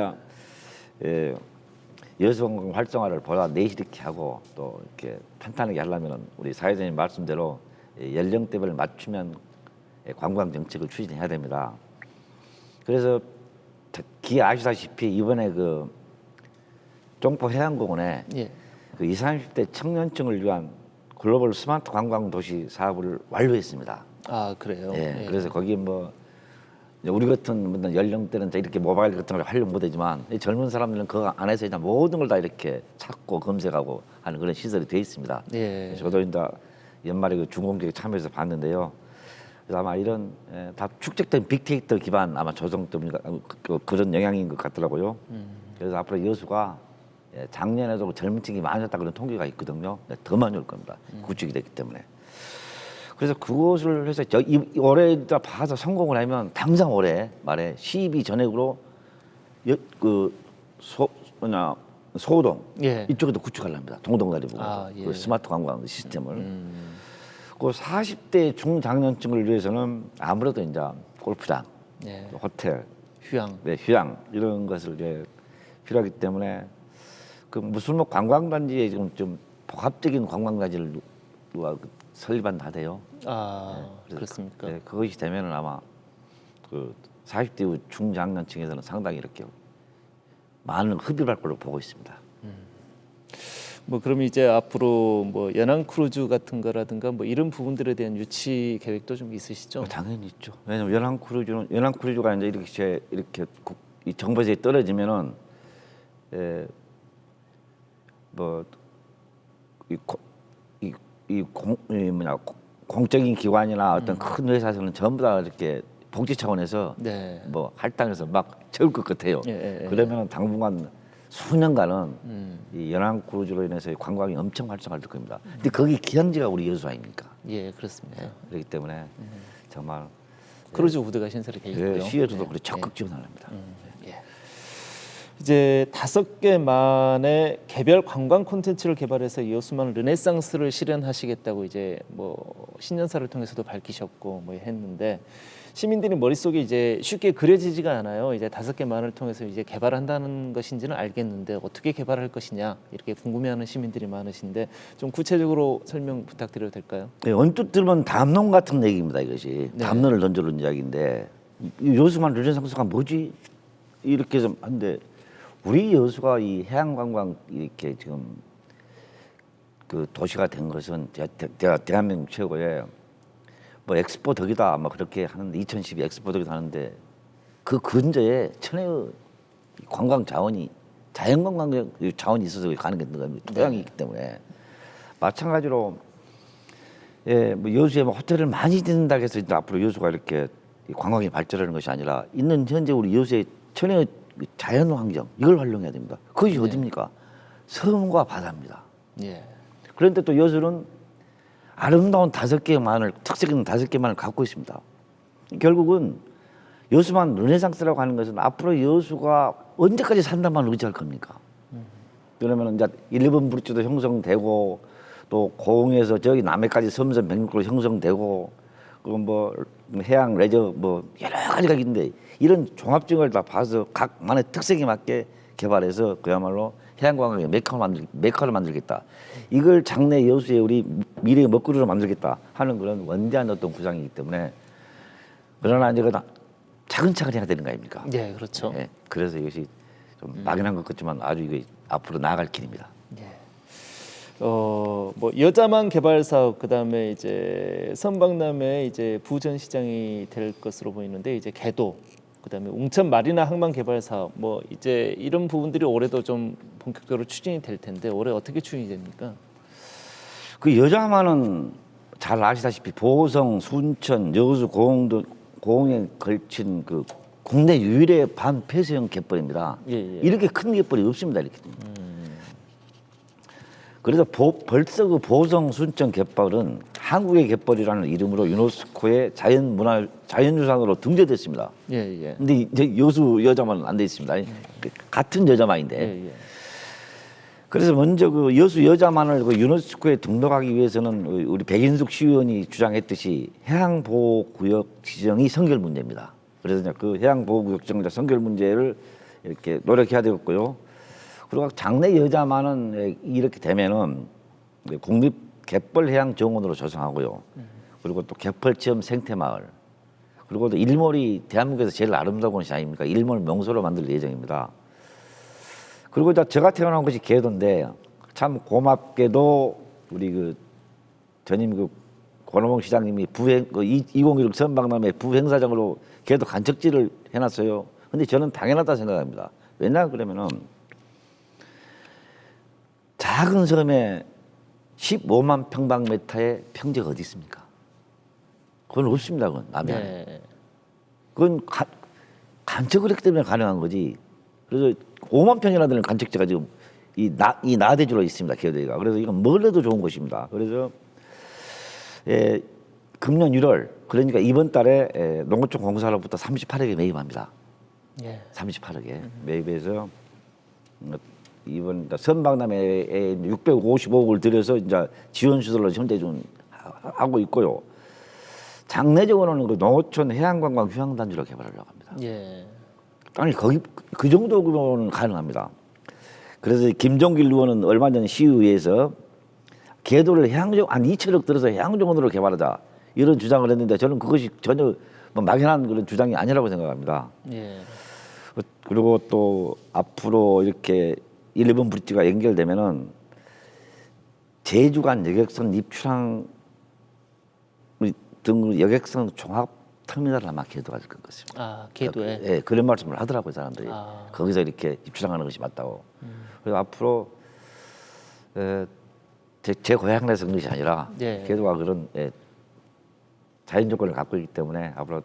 여수 관광 활성화를 보다 내실있게 하고 또 이렇게 탄탄하게 하려면 우리 사회자님 말씀대로 연령대별 맞추면 관광 정책을 추진해야 됩니다. 그래서 특히 아시다시피 이번에 그 종포 해양공원에 예. 그 20, 30대 청년층을 위한 글로벌 스마트 관광 도시 사업을 완료했습니다. 아 그래요. 예. 예. 그래서 거기 뭐 우리 같은 연령대는 이렇게 모바일 같은 걸 활용 못하지만 이 젊은 사람들은 그 안에서 이제 모든 걸 다 이렇게 찾고 검색하고 하는 그런 시설이 되어 있습니다. 예. 저도 이제 연말에 그 중공개에 참여해서 봤는데요. 그래서 아마 이런 다 축적된 빅데이터 기반 아마 조성 때문에 그런 영향인 것 같더라고요. 그래서 앞으로 여수가 작년에도 젊은 층이 많았다 그런 통계가 있거든요. 더 많이 올 겁니다. 구축이 됐기 때문에. 그래서 그것을 해서 올해 봐서 성공을 하면 당장 올해 말에 12 전액으로 소동 예. 이쪽에도 구축하려합니다. 동동다리 부분 예. 그 스마트 관광 시스템을. 그 40대 중장년층을 위해서는 아무래도 이제 골프장, 예. 호텔, 휴양. 네, 휴양 이런 것을 이제 필요하기 때문에 그 무술목 관광단지에 지금 좀 복합적인 관광단지를 누가 설립한다대요. 아 그렇습니까? 네, 그것이 되면은 아마 그 40대 이후 중장년층에서는 상당히 이렇게 많은 흡입할 걸로 보고 있습니다. 뭐 그럼 이제 앞으로 뭐 연안 크루즈 같은 거라든가 뭐 이런 부분들에 대한 유치 계획도 좀 있으시죠? 당연히 있죠. 왜냐면 연안 크루즈가 이제 이렇게 이 정부에서 떨어지면은 공적인 기관이나 어떤 큰 회사에서는 전부 다 이렇게 복지 차원에서 네. 뭐 할당해서 막 채울 것 같아요. 예. 그러면은 당분간 수년간은 이 연안 크루즈로 인해서 관광이 엄청 활성화될 겁니다. 근데 거기 기항지가 우리 여수 아닙니까? 예, 그렇습니다. 그렇기 때문에 정말 크루즈 부대가 신설이 돼 있고요. 시에서도 그래 적극 지원합니다. 예. 이제 5개만의 개별 관광 콘텐츠를 개발해서 여수만 르네상스를 실현하시겠다고 이제 뭐 신년사를 통해서도 밝히셨고 뭐 했는데 시민들이 머릿속에 이제 쉽게 그려지지가 않아요. 이제 5개만을 통해서 이제 개발한다는 것인지는 알겠는데 어떻게 개발할 것이냐 이렇게 궁금해하는 시민들이 많으신데 좀 구체적으로 설명 부탁드려도 될까요? 네, 언뜻 들으면 담론 같은 얘기입니다. 이것이 네. 담론을 던져놓은 이야기인데 이 여수만 르네상스가 뭐지? 이렇게 좀 한데 우리 여수가 이 해양관광 이렇게 지금 그 도시가 된 것은 대한민국 최고의 뭐 엑스포 덕이다 아마 그렇게 하는데 2012 엑스포 덕이다 하는데 그 근저에 천혜의 관광 자원이 자연관광 자원이 있어서 가는 게 토양이 있기 때문에 마찬가지로 뭐 여수에 뭐 호텔을 많이 짓는다고 해서 이제 앞으로 여수가 이렇게 관광이 발전하는 것이 아니라 있는 현재 우리 여수의 천혜의 자연 환경 이걸 활용해야 됩니다. 그것이 어디입니까? 섬과 바다입니다. 예. 그런데 또 여수는 아름다운 5개만을 특색 있는 5개만을 갖고 있습니다. 결국은 여수만 르네상스라고 하는 것은 앞으로 여수가 언제까지 산다만 의지할 겁니까? 그러면 이제 1번 브릿지도 형성되고 또 고흥에서 저기 남해까지 섬선 백록으로 형성되고 그럼 뭐 해양 레저 뭐 여러 가지가 있는데 이런 종합적을 다 봐서 각만의 특색에 맞게 개발해서 그야말로 해양관광의 메카를 만들겠다. 이걸 장래 여수의 우리 미래의 먹거리로 만들겠다 하는 그런 원대한 어떤 구상이기 때문에 그러나 이제 차근차근 해야 되는 거 아닙니까? 예, 그렇죠. 예, 그래서 이것이 좀 막연한 것 같지만 아주 이거 앞으로 나아갈 길입니다. 예. 뭐 여자만 개발 사업 그다음에 이제 선박남에 이제 부전 시장이 될 것으로 보이는데 이제 개도 그다음에 웅천 마리나 항만 개발 사업 뭐 이제 이런 부분들이 올해도 좀 본격적으로 추진이 될 텐데 올해 어떻게 추진이 됩니까? 그 여자만은 잘 아시다시피 보성, 순천, 여수, 고흥에 걸친 그 국내 유일의 반폐쇄형 갯벌입니다. 예. 이렇게 큰 갯벌이 없습니다. 이렇게. 그래서 벌써 그 보성, 순천 갯벌은 한국의 갯벌이라는 이름으로 유네스코의 자연유산으로 등재됐습니다. 예. 근데 이제 여수 여자만은 안 돼 있습니다. 같은 여자만인데. 예. 그래서 먼저 그 여수 여자만을 그 유네스코에 등록하기 위해서는 우리 백인숙 시의원이 주장했듯이 해양보호구역 지정이 선결 문제입니다. 그래서 이제 그 해양보호구역 지정 선결 문제를 이렇게 노력해야 되겠고요. 그리고 장래 여자만은 이렇게 되면은 국립 갯벌 해양 정원으로 조성하고요. 그리고 또 갯벌 체험 생태마을, 그리고 또 일몰이 대한민국에서 제일 아름다운 시장입니까? 일몰 명소로 만들 예정입니다. 그리고 제가 태어난 것이 계도인데 참 고맙게도 우리 그 전임 그 권오봉 시장님이 2016 선박람회 부행사장으로 계도 간척지를 해놨어요. 근데 저는 당연하다 생각합니다. 왜냐 그러면은 작은 섬에 15만 평방미터의 평지가 어디 있습니까? 그건 없습니다. 그건 남해안에. 네. 그건 간척을 했기 때문에 가능한 거지. 그래서 5만 평이나 되는 간척지가 지금 이 나대주로 있습니다. 계도가. 그래서 이건 뭘 해도 좋은 것입니다. 그래서 금년 1월 그러니까 이번 달에 농어촌 공사로부터 38억에 매입합니다. 예. 38억에 매입해서 이번 선박람회에 655억을 들여서 이제 지원 수설로 현재 좀 하고 있고요. 장래적으로는 그 농어촌 해양관광 휴양단지로 개발하려고 합니다. 예. 아니 거기 그 정도 규모는 가능합니다. 그래서 김종길 의원은 얼마 전 시의회에서 계도를 해양정 한 2천억 들어서 해양정원으로 개발하자 이런 주장을 했는데 저는 그것이 전혀 뭐 막연한 그런 주장이 아니라고 생각합니다. 예. 그리고 또 앞으로 이렇게 일본 브릿지가 연결되면은 제주간 여객선 입출항 등 여객선 종합 터미널을 아마 계도가 될 것 같습니다. 아, 계도에. 예, 그런 말씀을 하더라고요 사람들이. 아. 거기서 이렇게 입출항하는 것이 맞다고. 그래서 앞으로 제 고향에서 그런 것이 아니라 예. 계도가 그런 자연 조건을 갖고 있기 때문에 앞으로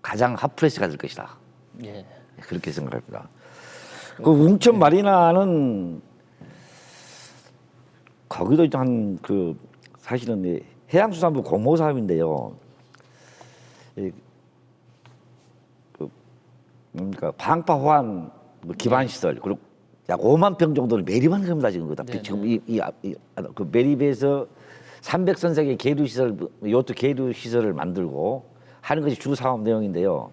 가장 핫플레이스가 될 것이다. 예. 그렇게 생각합니다. 그 웅천 마리나는 거기도 한 그 사실은 해양수산부 공모 사업인데요. 그러니까 방파 호환 기반 시설 그리고 약 5만 평 정도를 매립하는 겁니다 지금 그다. 지금 그 매립해서 300선색의 계류 시설, 요트 계류 시설을 만들고 하는 것이 주 사업 내용인데요.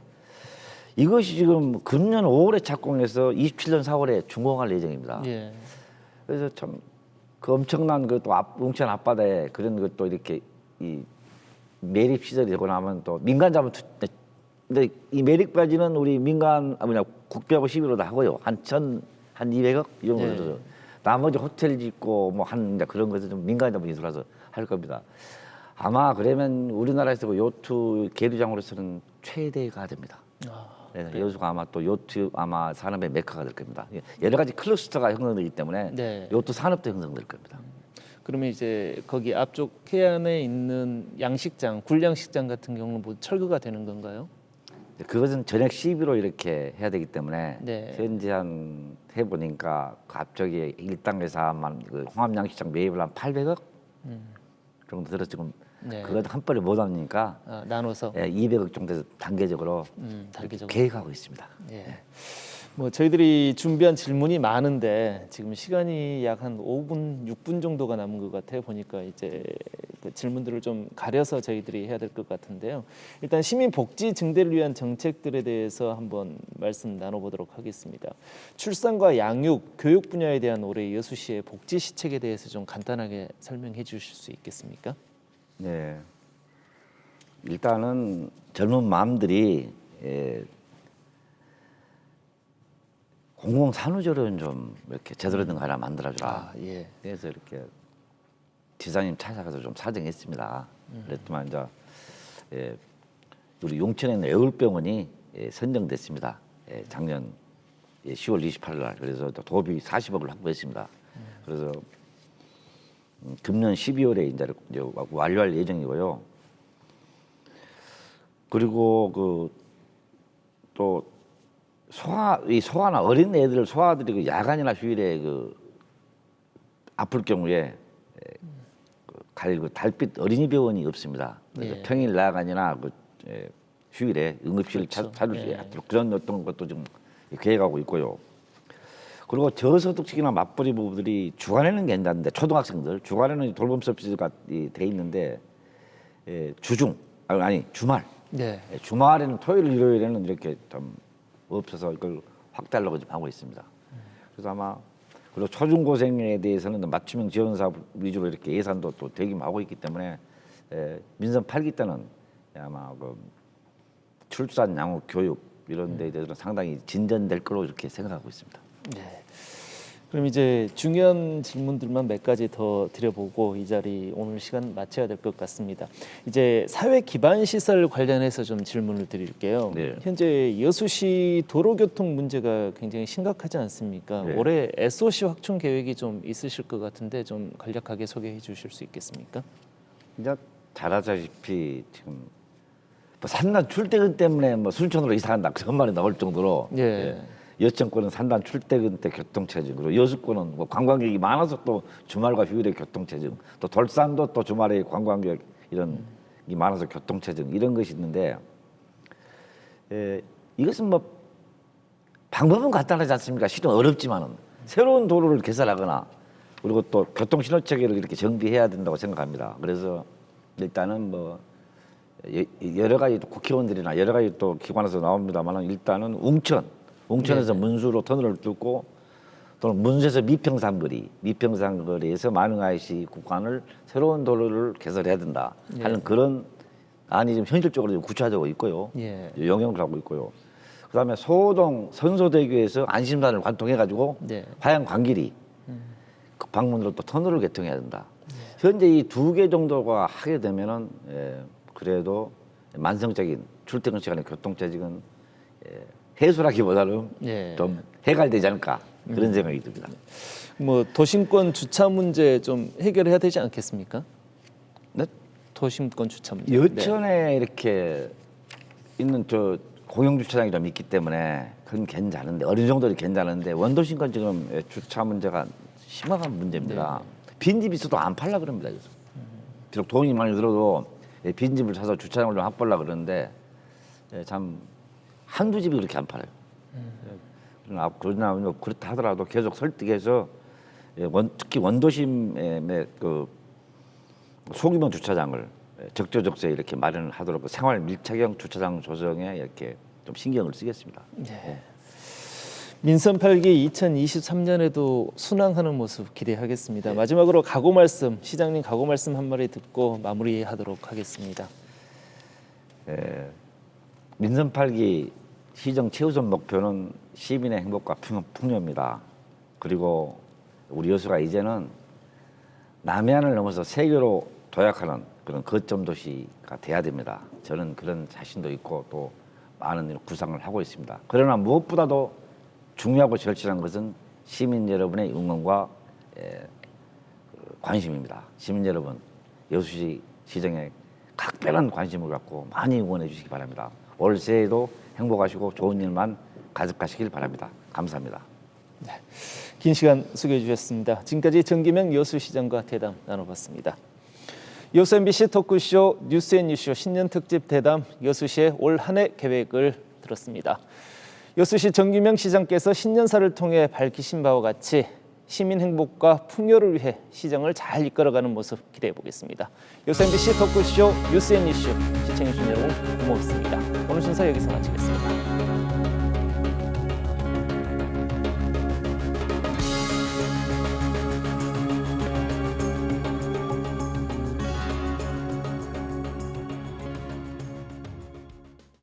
이것이 지금 금년 5월에 착공해서 27년 4월에 준공할 예정입니다. 예. 그래서 참 그 엄청난 그 또 웅천 앞바다에 그런 것도 이렇게 이 매립 시설이 되고 나면 또 민간 자본 근데 이 매립까지는 우리 민간 국비하고 시비로 다 하고요. 한 200억 이 정도 들어서 네. 나머지 호텔 짓고 뭐 한 그런 것을 좀 민간 자본이 들어서 할 겁니다. 아마 그러면 우리나라에서 그 요트 계류장으로서는 최대가 됩니다. 아, 네, 여수가 아마 또 요트 아마 산업의 메카가 될 겁니다. 여러 가지 클러스터가 형성되기 때문에 네. 요트 산업도 형성될 겁니다. 그러면 이제 거기 앞쪽 해안에 있는 양식장, 굴양식장 같은 경우는 뭐 철거가 되는 건가요? 그것은 전액 시비로 이렇게 해야 되기 때문에 네. 현재 한 해보니까 그 앞쪽에 1단계에서 그 홍합양식장 매입을 한 800억 정도 들어서 지금 네. 그것도 한 번에 못 합니까? 나눠서 200억 정도에서 단계적으로 단계적으로 계획하고 있습니다. 예. 뭐 저희들이 준비한 질문이 많은데 지금 시간이 약 한 5분, 6분 정도가 남은 것 같아요. 보니까 이제 그 질문들을 좀 가려서 저희들이 해야 될 것 같은데요. 일단 시민 복지 증대를 위한 정책들에 대해서 한번 말씀 나눠보도록 하겠습니다. 출산과 양육, 교육 분야에 대한 올해 여수시의 복지 시책에 대해서 좀 간단하게 설명해 주실 수 있겠습니까? 네. 일단은 젊은 마음들이 공공 산후조리원 좀 이렇게 제대로 된 거 하나 만들어주라. 아, 예. 그래서 이렇게 지사님 찾아가서 좀 사정했습니다. 그랬더만 이제 우리 용천에 있는 애울병원이 선정됐습니다. 작년 10월 28일 날 그래서 도비 40억을 확보했습니다. 그래서 금년 12월에 이제 완료할 예정이고요. 그리고 그 또 소아나 어린 애들 소아들이 그 야간이나 휴일에 그 아플 경우에 갈 그 달빛 어린이 병원이 없습니다. 그래서 예. 평일 야간이나 그 휴일에 응급실을 그렇죠. 찾을 수 예. 있도록 그런 어떤 것도 좀 계획하고 있고요. 그리고 저소득층이나 맞벌이 부부들이 주간에는 괜찮은데 초등학생들 주간에는 돌봄 서비스가 돼 있는데 주말 네. 주말에는 토요일 일요일에는 이렇게 좀 없어서 이걸 확대하려고 지금 하고 있습니다. 그래서 아마 그리고 초중고생에 대해서는 맞춤형 지원 사업 위주로 이렇게 예산도 또 대기하고 있기 때문에 민선 8기 때는 아마 그 출산, 양육, 교육 이런 데에 대해서는 상당히 진전될 거로 이렇게 생각하고 있습니다. 네. 그럼 이제 중요한 질문들만 몇 가지 더 드려보고 이 자리 오늘 시간 마쳐야 될 것 같습니다. 이제 사회 기반 시설 관련해서 좀 질문을 드릴게요. 네. 현재 여수시 도로교통 문제가 굉장히 심각하지 않습니까? 네. 올해 SOC 확충 계획이 좀 있으실 것 같은데 좀 간략하게 소개해 주실 수 있겠습니까? 이제 잘 아시다시피 지금 뭐 산단 출퇴근 때문에 뭐 순천으로 이사 간다 그런 말이 나올 정도로 예. 여천권은 산단 출퇴근 때 교통체증, 그리고 여수권은 뭐 관광객이 많아서 또 주말과 휴일에 교통체증, 또 돌산도 또 주말에 관광객 이런 이 많아서 교통체증 이런 것이 있는데 이것은 뭐 방법은 간단하지 않습니까? 실은 어렵지만은 새로운 도로를 개설하거나 그리고 또 교통 신호 체계를 이렇게 정비해야 된다고 생각합니다. 그래서 일단은 뭐 여러 가지 또 국회의원들이나 여러 가지 또 기관에서 나옵니다만은 일단은 웅천에서 네. 문수로 터널을 뚫고 또는 문수에서 미평산거리에서 만흥IC 구간을 새로운 도로를 개설해야 된다 하는 그런 안이 지금 현실적으로 지금 구체화되고 있고요. 예. 영향을 하고 있고요. 그다음에 소동 선소대교에서 안심산을 관통해가지고 네. 화양 광길이 그 방문으로 또 터널을 개통해야 된다. 현재 이 두 개 정도가 하게 되면은 그래도 만성적인 출퇴근 시간의 교통체증은 해소라기보다는 예. 좀 해결되지 않을까 그런 생각이 듭니다. 뭐 도심권 주차 문제 좀 해결해야 되지 않겠습니까? 네? 도심권 주차 문제. 여천에 이렇게 있는 저 공영 주차장이 좀 있기 때문에 그건 괜찮은데 어느 정도 괜찮은데 원도심권 지금 주차 문제가 심각한 문제입니다. 빈집이 있어도 안 팔라 그럽니다. 그래서 비록 돈이 많이 들어도 빈집을 사서 주차장을 좀 확보하려 그러는데 참 한두 집이 그렇게 안 팔아요. 그러나 그렇다 하더라도 계속 설득해서 특히 원도심의 그 소규모 주차장을 적재적소에 이렇게 마련을 하도록 생활 밀착형 주차장 조성에 이렇게 좀 신경을 쓰겠습니다. 네. 민선 8기 2023년에도 순항하는 모습 기대하겠습니다. 마지막으로 각오 말씀, 시장님 각오 말씀 한 마디 듣고 마무리하도록 하겠습니다. 민선 8기 시정 최우선 목표는 시민의 행복과 풍요입니다. 그리고 우리 여수가 이제는 남해안을 넘어서 세계로 도약하는 그런 거점 도시가 돼야 됩니다. 저는 그런 자신도 있고 또 많은 구상을 하고 있습니다. 그러나 무엇보다도 중요하고 절실한 것은 시민 여러분의 응원과 관심입니다. 시민 여러분, 여수시 시정에 각별한 관심을 갖고 많이 응원해 주시기 바랍니다. 올 새해도 행복하시고 좋은 일만 가득하시길 바랍니다. 감사합니다. 네. 긴 시간 수고해 주셨습니다. 지금까지 정기명 여수시장과 대담 나눠봤습니다. 여수 MBC 토크쇼 뉴스앤뉴쇼 신년 특집 대담 여수시의 올 한 해 계획을 들었습니다. 여수시 정기명 시장께서 신년사를 통해 밝히신 바와 같이 시민 행복과 풍요를 위해 시정을 잘 이끌어가는 모습 기대해 보겠습니다. 여수 MBC 토크쇼 뉴스앤뉴쇼 시청해주신 여러분 고맙습니다. 오늘 순서 여기서 마치겠습니다.